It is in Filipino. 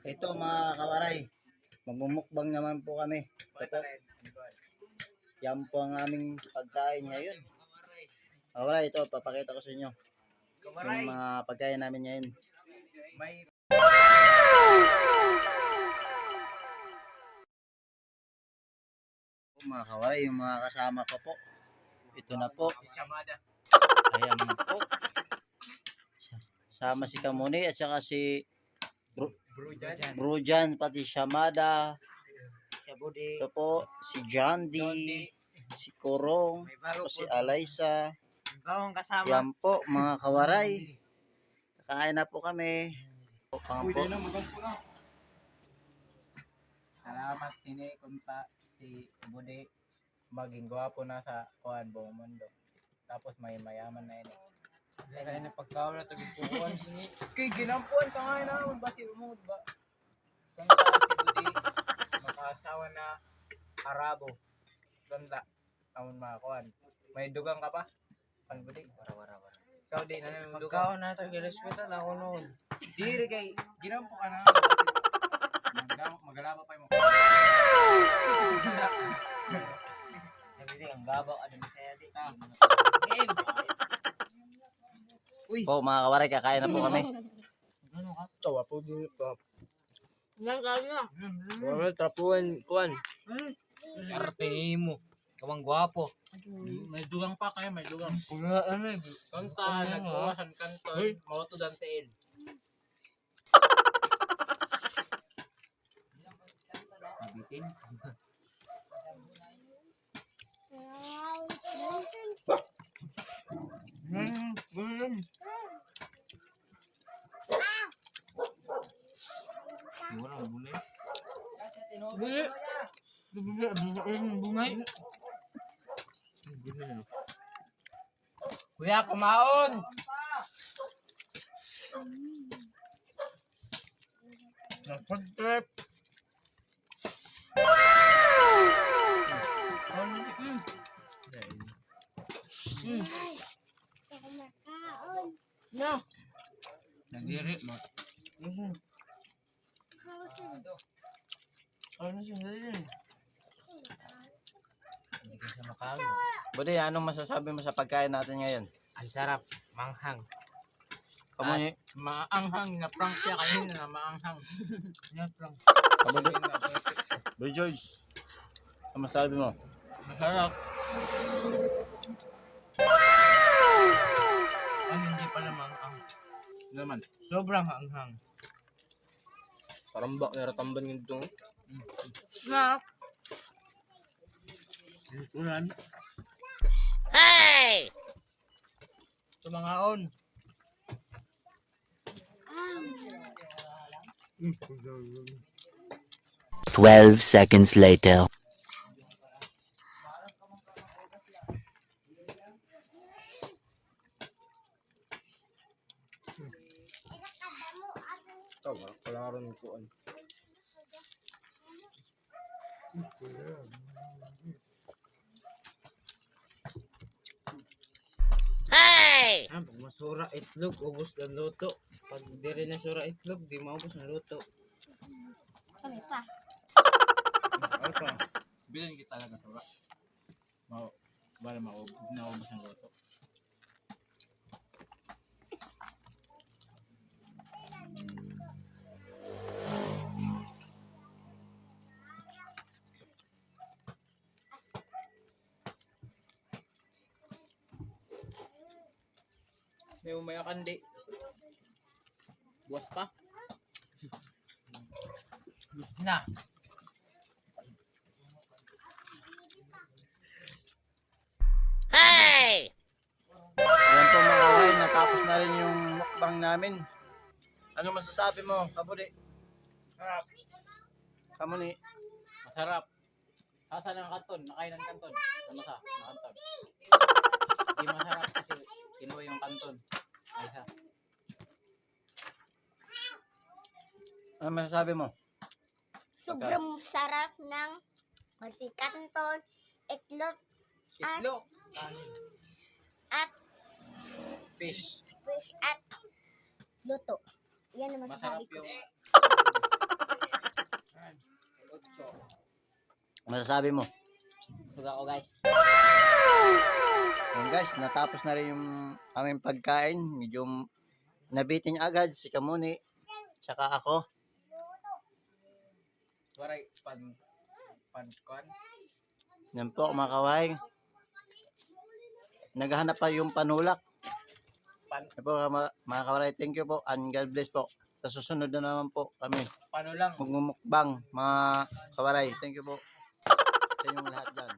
Ito mga kawaray, magmumukbang naman po kami. Ito, yan po ang aming pagkain ngayon. Kawaray, ito, papakita ko sa inyo. Yung mga pagkain namin ngayon. Mga kawaray, yung mga kasama ko po. Ito na po. Ayan po. Sama si Kamuni at saka si Brujan, pati Shamada. Ito po si Jandy, si Korong, si Alaysa. Yan po mga kawaray. Kakain na po kami. Salamat sini kumpa si Budi maging gwapo na sa kuan buong mundo. Tapos may mayaman na ini. Kaya na pagkawala tagig kuan sini. Kay ginampuan ka nga na basi umod ba. Kanta si Budi makasawa na Arabo. Ganda. Taon mga kuan. May dugang ka pa? Pag Budi wara. Ikaw din na dugang. Pagkaon na tagig respeto na ako noon. Diri kay ginampo ka na. Magalaba pa mo. Sabi ang gabaw ano ni saya di. Uy. Po mga kawaray, kakain na po kami. Ano ka? Tawa po din pa. Nang kaya. Wala tapuan kuan. Arte mo. Kawang gwapo. May dugang pa kaya may dugang. Pura ano eh. Kanta nagkuhan kanton. Mauto danteen. Bitin. Wala boleh. Bungay. Kuya kumaon. Food trip. No. Nagdiri mo. Ano siya nagdiri? Hindi ka siya makaon. Budi, anong masasabi mo sa pagkain natin ngayon? Ang sarap, manghang. Kamuni, Maanghang na prank siya kanina na maanghang. Na prank. Kabudi, Budi George, ano masasabi mo? Masarap. Ano hindi pala manghang? Naman. Sobrang anghang. Parang bak naratamban yung dito. Na. Ulan. Hey! Ito mga on. 12 seconds later. Ito, kalaron ko. Hey! Pag masura itlog, ubos ng luto. Pag di rin nasura itlog, di maubos ng luto. Kami pa. Ano pa? Bilan kita talaga sura. Bala naubos ng luto. May umayakan di. Buwas pa. Na. Hey! Ayan po mga kawaray, natapos na rin yung mukbang namin. Ano masasabi mo, Kabudi? Sarap. Kamuni, Masarap. Sasa ng kanton, nakain ng kanton. Ano sa? Na kanton. Di masarap kasi kinuha yung kanton. Ay sa. ano masasabi mo? Sobrang sarap ng kanton, itlog, Itlog. at Fish. fish at luto. Yan ang Masarap masasabi ko. yung masasabi mo? Busog ako guys. Yun guys, natapos na rin yung aming pagkain. Medyo nabitin agad si Kamuni. Tsaka ako. Waray, pan kuan. Yan po mga kawaray. Naghahanap pa yung panulak. Yan po mga kawaray. Thank you po and God bless po. Sa susunod na naman po kami Paano lang? magmumukbang mga kawaray. Thank you po sa inyong lahat dyan.